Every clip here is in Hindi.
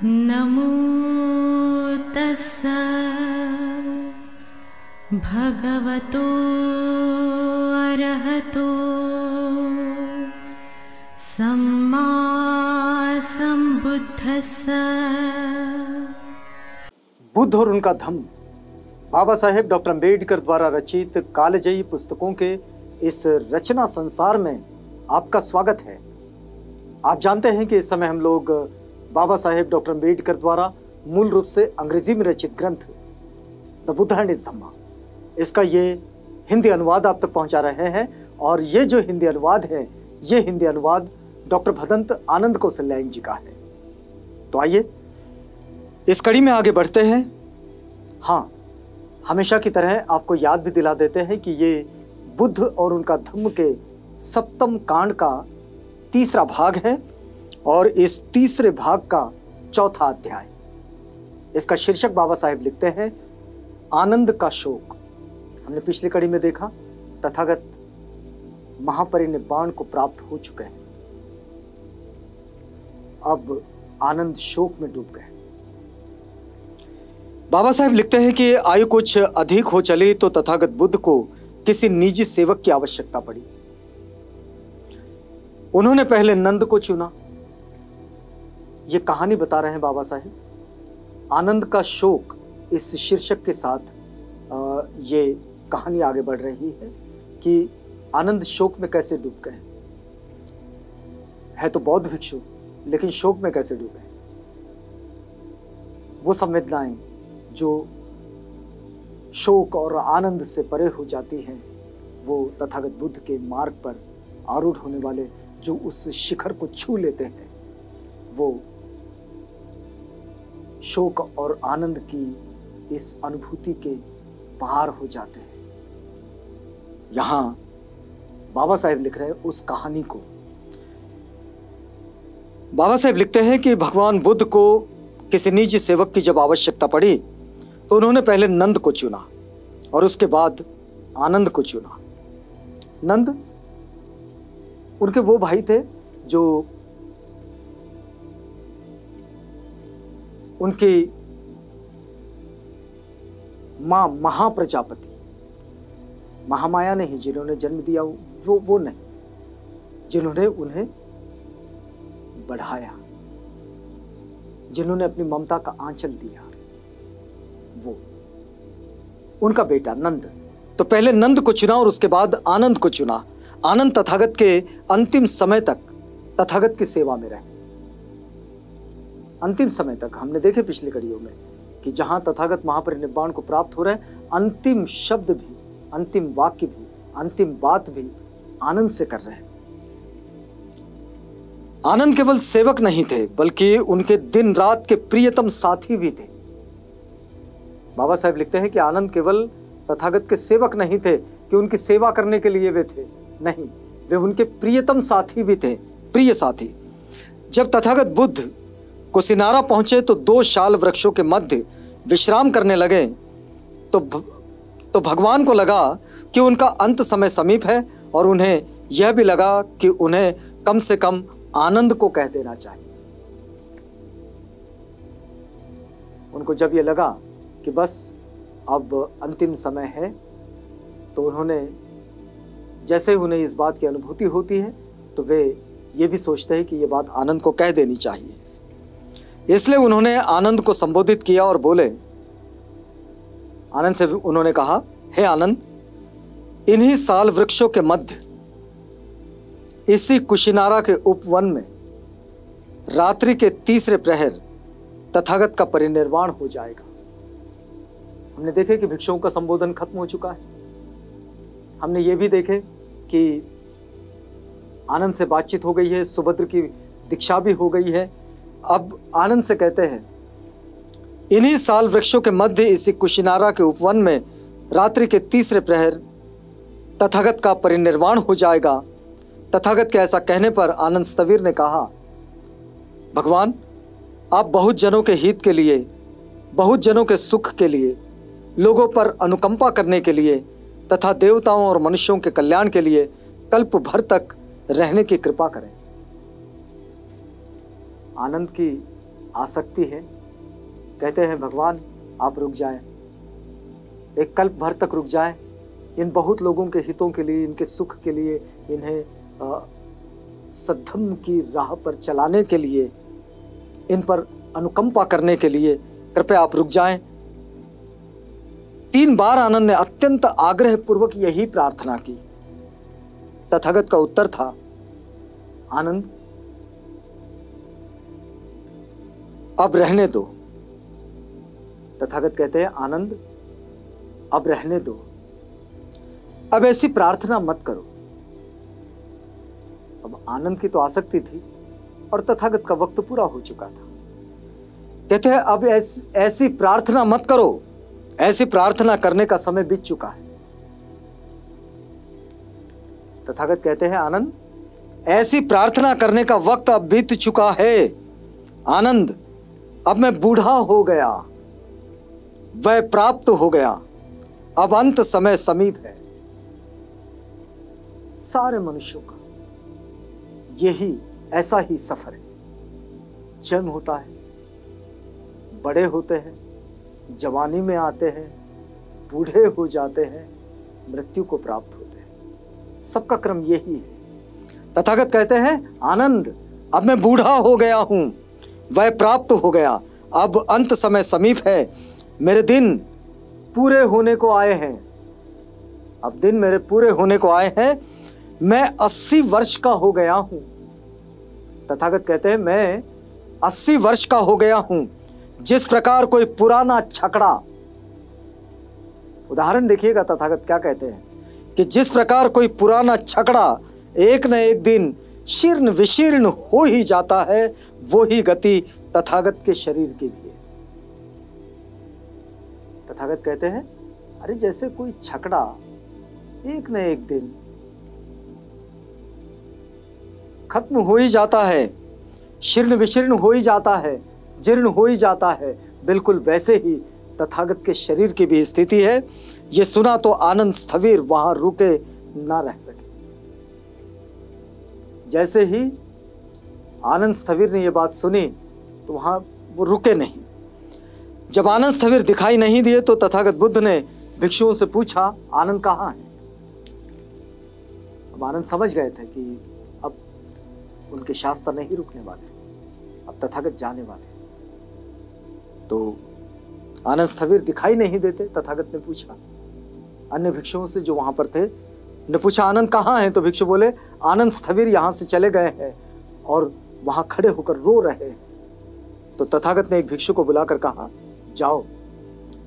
नमो तस्स भगवतो अरहतो सम्मा संबुद्धस्स। बुद्ध और उनका धम्म बाबा साहेब डॉक्टर अम्बेडकर द्वारा रचित कालजयी पुस्तकों के इस रचना संसार में आपका स्वागत है। आप जानते हैं कि इस समय हम लोग बाबा साहेब डॉक्टर अम्बेडकर द्वारा मूल रूप से अंग्रेजी में रचित ग्रंथ द बुद्ध एंड हिज धम्मा, इसका ये हिंदी अनुवाद आप तक पहुंचा रहे हैं। और ये जो हिंदी अनुवाद है, ये हिंदी अनुवाद डॉक्टर भदंत आनंद कौशल्यायन जी का है। तो आइए इस कड़ी में आगे बढ़ते हैं। हाँ, हमेशा की तरह आपको याद भी दिला देते हैं कि ये बुद्ध और उनका धम्म के सप्तम कांड का तीसरा भाग है और इस तीसरे भाग का चौथा अध्याय। इसका शीर्षक बाबा साहेब लिखते हैं आनंद का शोक। हमने पिछली कड़ी में देखा तथागत महापरिनिर्वाण को प्राप्त हो चुके हैं, अब आनंद शोक में डूब गए। बाबा साहेब लिखते हैं कि आयु कुछ अधिक हो चली तो तथागत बुद्ध को किसी निजी सेवक की आवश्यकता पड़ी। उन्होंने पहले नंद को चुना। यह कहानी बता रहे हैं बाबा साहेब। आनंद का शोक इस शीर्षक के साथ ये कहानी आगे बढ़ रही है कि आनंद शोक में कैसे डूब गए। है तो बौद्ध भिक्षु, लेकिन शोक में कैसे डूबे। वो संवेदनाएं जो शोक और आनंद से परे हो जाती हैं, वो तथागत बुद्ध के मार्ग पर आरूढ़ होने वाले जो उस शिखर को छू लेते हैं, वो शोक और आनंद की इस अनुभूति के पार हो जाते हैं। यहां बाबा साहेब लिख रहे हैं उस कहानी को। बाबा साहेब लिखते हैं कि भगवान बुद्ध को किसी निजी सेवक की जब आवश्यकता पड़ी तो उन्होंने पहले नंद को चुना और उसके बाद आनंद को चुना। नंद उनके वो भाई थे जो उनकी मां महाप्रजापति महामाया नहीं, जिन्होंने जन्म दिया वो नहीं, जिन्होंने उन्हें बढ़ाया, जिन्होंने अपनी ममता का आंचल दिया, वो उनका बेटा नंद। तो पहले नंद को चुना और उसके बाद आनंद को चुना। आनंद तथागत के अंतिम समय तक तथागत की सेवा में रहे। अंतिम समय तक हमने देखे पिछली कड़ियों में कि जहां तथागत महापरिनिर्वाण को प्राप्त हो रहे, अंतिम शब्द भी, अंतिम वाक्य भी, अंतिम बात भी आनंद से कर रहे हैं। आनंद केवल सेवक नहीं थे, बल्कि उनके दिन रात के प्रियतम साथी भी थे। बाबा साहेब लिखते हैं कि आनंद केवल तथागत के सेवक नहीं थे कि उनकी सेवा करने के लिए वे थे, नहीं, वे उनके प्रियतम साथी भी थे, प्रिय साथी। जब तथागत बुद्ध कुशिनारा पहुंचे तो 2 शाल वृक्षों के मध्य विश्राम करने लगे तो भगवान को लगा कि उनका अंत समय समीप है और उन्हें यह भी लगा कि उन्हें कम से कम आनंद को कह देना चाहिए। उनको जब यह लगा कि बस अब अंतिम समय है, तो उन्होंने, जैसे उन्हें इस बात की अनुभूति होती है, तो वे ये भी सोचते हैं कि ये बात आनंद को कह देनी चाहिए। इसलिए उन्होंने आनंद को संबोधित किया और बोले, आनंद से उन्होंने कहा, हे आनंद, इन्हीं साल वृक्षों के मध्य इसी कुशिनारा के उपवन में रात्रि के तीसरे प्रहर तथागत का परिनिर्वाण हो जाएगा। हमने देखे कि भिक्षुओं का संबोधन खत्म हो चुका है। हमने ये भी देखे कि आनंद से बातचीत हो गई है, सुभद्र की दीक्षा भी हो गई है। अब आनंद से कहते हैं, इन्हीं साल वृक्षों के मध्य इसी कुशिनारा के उपवन में रात्रि के तीसरे प्रहर तथागत का परिनिर्वाण हो जाएगा। तथागत के ऐसा कहने पर आनंद स्थविर ने कहा, भगवान, आप बहुत जनों के हित के लिए, बहुत जनों के सुख के लिए, लोगों पर अनुकंपा करने के लिए तथा देवताओं और मनुष्यों के कल्याण के लिए कल्प भर तक रहने की कृपा करें। आनंद की आसक्ति है। कहते हैं भगवान आप रुक जाएं, एक कल्प भर तक रुक जाएं, इन बहुत लोगों के हितों के लिए, इनके सुख के लिए, इन्हें सद्धर्म की राह पर चलाने के लिए, इन पर अनुकंपा करने के लिए कृपया आप रुक जाएं। 3 बार आनंद ने अत्यंत आग्रह पूर्वक यही प्रार्थना की। तथागत का उत्तर था, आनंद अब रहने दो। तथागत कहते हैं, आनंद अब रहने दो, अब ऐसी प्रार्थना मत करो। अब आनंद की तो आसक्ति थी और तथागत का वक्त पूरा हो चुका था। कहते हैं अब ऐसी प्रार्थना मत करो, ऐसी प्रार्थना करने का समय बीत चुका है। तथागत कहते हैं, आनंद ऐसी प्रार्थना करने का वक्त अब बीत चुका है। आनंद अब मैं बूढ़ा हो गया, वह प्राप्त हो गया, अब अंत समय समीप है। सारे मनुष्यों का यही ऐसा ही सफर है। जन्म होता है, बड़े होते हैं, जवानी में आते हैं, बूढ़े हो जाते हैं, मृत्यु को प्राप्त होते हैं। सबका क्रम यही है। तथागत कहते हैं, आनंद अब मैं बूढ़ा हो गया हूं, वह प्राप्त हो गया, अब अंत समय समीप है। मेरे दिन पूरे होने को आए हैं, अब दिन मेरे पूरे होने को आए हैं। मैं 80 वर्ष का हो गया हूं। तथागत कहते हैं, मैं 80 वर्ष का हो गया हूं। जिस प्रकार कोई पुराना छकड़ा, उदाहरण देखिएगा तथागत क्या कहते हैं कि जिस प्रकार कोई पुराना छकड़ा एक न एक दिन शीर्ण विशीर्ण हो ही जाता है, वो ही गति तथागत के शरीर की भी है। तथागत कहते हैं, अरे जैसे कोई छकड़ा एक न एक दिन खत्म हो ही जाता है, शीर्ण विशीर्ण हो ही जाता है, जीर्ण हो ही जाता है, बिल्कुल वैसे ही तथागत के शरीर की भी स्थिति है। ये सुना तो आनंद स्थविर वहां रुके ना रह सके। जैसे ही आनंद स्थविर ने यह बात सुनी तो वहां वो रुके नहीं। जब आनंद स्थविर दिखाई नहीं दिए तो तथागत बुद्ध ने भिक्षुओं से पूछा, आनंद कहाँ है? अब आनंद समझ गए थे कि अब उनके शास्त्र नहीं रुकने वाले, अब तथागत जाने वाले। तो आनंद स्थविर दिखाई नहीं देते। तथागत ने पूछा अन्य भिक्षुओं से जो वहां पर थे, ने पूछा, आनंद कहाँ हैं? तो भिक्षु बोले, आनंद स्थविर यहां से चले गए हैं और वहां खड़े होकर रो रहे हैं। तो तथागत ने एक भिक्षु को बुलाकर कहा, जाओ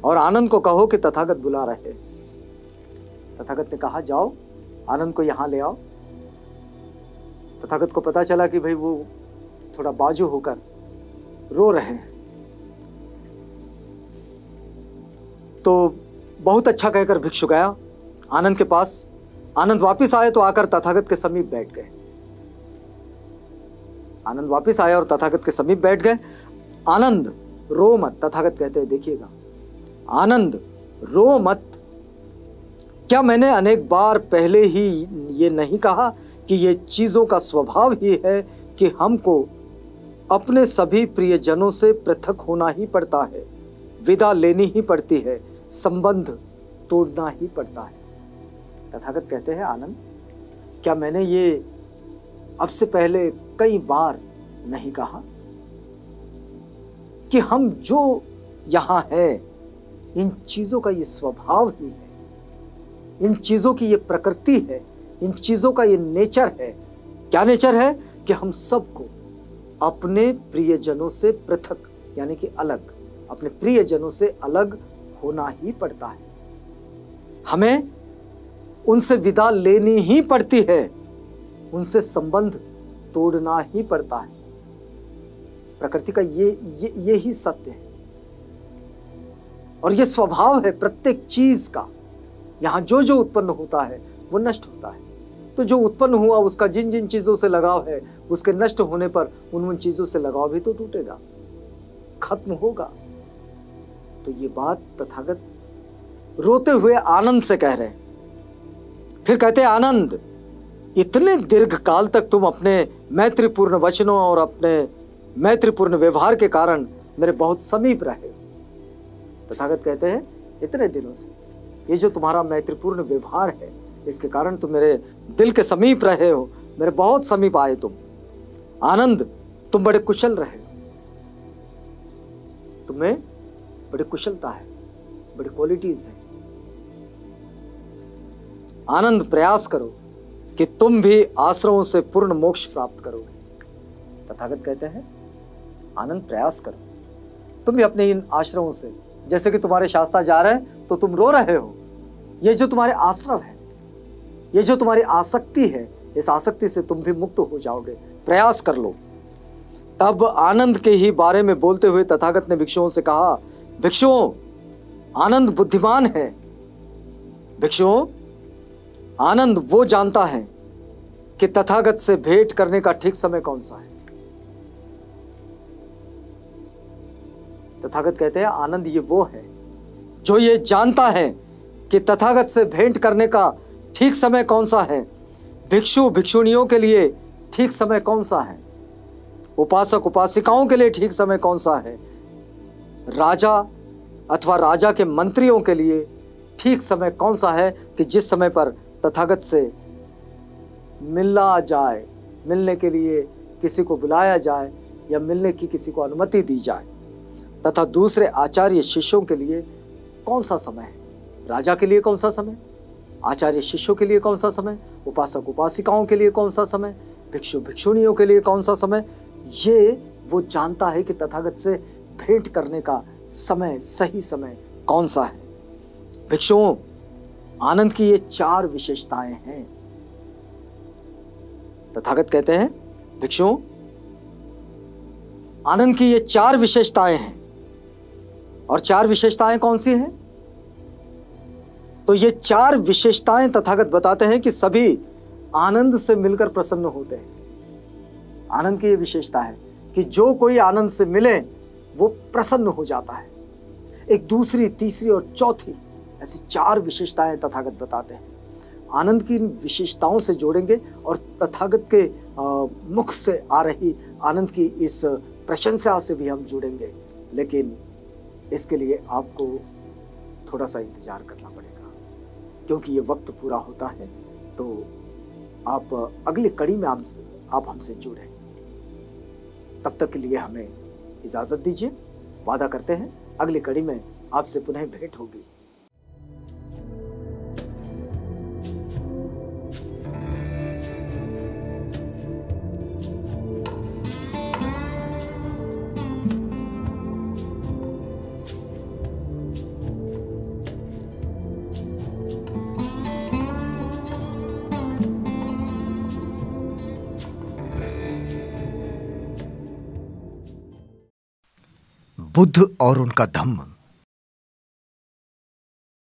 और आनंद को कहो कि तथागत बुला रहे हैं। तथागत ने कहा, जाओ आनंद को यहां ले आओ। तथागत को पता चला कि भाई वो थोड़ा बाजू होकर रो रहे हैं। तो बहुत अच्छा कहकर भिक्षु गया आनंद के पास। आनंद वापस आए तो आकर तथागत के समीप बैठ गए। आनंद वापस आए और तथागत के समीप बैठ गए। आनंद रो मत, तथागत कहते हैं, देखिएगा, आनंद रो मत। क्या मैंने अनेक बार पहले ही ये नहीं कहा कि ये चीजों का स्वभाव ही है कि हमको अपने सभी प्रियजनों से पृथक होना ही पड़ता है, विदा लेनी ही पड़ती है, संबंध तोड़ना ही पड़ता है। तथागत कहते हैं, आनंद क्या मैंने ये अब से पहले कई बार नहीं कहा कि हम जो यहां है, इन चीजों का ये स्वभाव ही है, इन चीजों की ये प्रकृति है, इन चीजों का ये नेचर है। क्या नेचर है? कि हम सबको अपने प्रियजनों से पृथक यानी कि अलग, अपने प्रियजनों से अलग होना ही पड़ता है। हमें उनसे विदा लेनी ही पड़ती है, उनसे संबंध तोड़ना ही पड़ता है। प्रकृति का ये ही सत्य है और ये स्वभाव है प्रत्येक चीज का। यहां जो जो उत्पन्न होता है वो नष्ट होता है। तो जो उत्पन्न हुआ उसका जिन जिन चीजों से लगाव है, उसके नष्ट होने पर उन चीजों से लगाव भी तो टूटेगा, खत्म होगा। तो ये बात तथागत रोते हुए आनंद से कह रहे हैं। फिर कहते हैं, आनंद इतने दीर्घ काल तक तुम अपने मैत्रीपूर्ण वचनों और अपने मैत्रीपूर्ण व्यवहार के कारण मेरे बहुत समीप रहे। तथागत कहते हैं इतने दिनों से ये जो तुम्हारा मैत्रीपूर्ण व्यवहार है, इसके कारण तुम मेरे दिल के समीप रहे हो, मेरे बहुत समीप आए तुम। आनंद, तुम बड़े कुशल रहे हो, तुम्हें बड़ी कुशलता है, बड़ी क्वालिटीज है। आनंद, प्रयास करो कि तुम भी आश्रमों से पूर्ण मोक्ष प्राप्त करोगे। तथागत कहते हैं आनंद, प्रयास करो, तुम भी अपने इन आश्रमों से, जैसे कि तुम्हारे शास्त्रा जा रहे हैं तो तुम रो रहे हो, ये जो तुम्हारे आश्रम है, ये जो तुम्हारी आसक्ति है, इस आसक्ति से तुम भी मुक्त हो जाओगे। प्रयास कर लो। तब आनंद के ही बारे में बोलते हुए तथागत ने भिक्षुओं से कहा, भिक्षुओं, आनंद बुद्धिमान है। भिक्षुओं, आनंद वो जानता है कि तथागत से भेंट करने का ठीक समय कौन सा है। तथागत कहते हैं आनंद ये वो है जो ये जानता है कि तथागत से भेंट करने का ठीक समय कौन सा है, भिक्षु भिक्षुणियों के लिए ठीक समय कौन सा है, उपासक उपासिकाओं के लिए ठीक समय कौन सा है, राजा अथवा राजा के मंत्रियों के लिए ठीक समय कौन सा है कि जिस समय पर तथागत से मिलना जाए, मिलने के लिए किसी को बुलाया जाए या मिलने की किसी को अनुमति दी जाए, तथा दूसरे आचार्य शिष्यों के लिए कौन सा समय है, राजा के लिए कौन सा समय, आचार्य शिष्यों के लिए कौन सा समय, उपासक उपासिकाओं के लिए कौन सा समय, भिक्षु भिक्षुणियों के लिए कौन सा समय, ये वो जानता है कि तथागत से भेंट करने का समय, सही समय कौन सा है। भिक्षुओं, आनंद की ये 4 विशेषताएं हैं। तथागत कहते हैं भिक्षुओं, आनंद की ये 4 विशेषताएं हैं। और 4 विशेषताएं कौन सी हैं? तो ये 4 विशेषताएं तथागत बताते हैं कि सभी आनंद से मिलकर प्रसन्न होते हैं। आनंद की ये विशेषता है कि जो कोई आनंद से मिले वो प्रसन्न हो जाता है। एक दूसरी, तीसरी और चौथी, ऐसी 4 विशेषताएं तथागत बताते हैं। आनंद की इन विशेषताओं से जोड़ेंगे और तथागत के मुख से आ रही आनंद की इस प्रशंसा से भी हम जुड़ेंगे। लेकिन इसके लिए आपको थोड़ा सा इंतजार करना पड़ेगा, क्योंकि ये वक्त पूरा होता है तो आप अगली कड़ी में आप हमसे जुड़ें। तब तक के लिए हमें इजाजत दीजिए। वादा करते हैं अगली कड़ी में आपसे पुनः भेंट होगी। बुद्ध और उनका धम्म।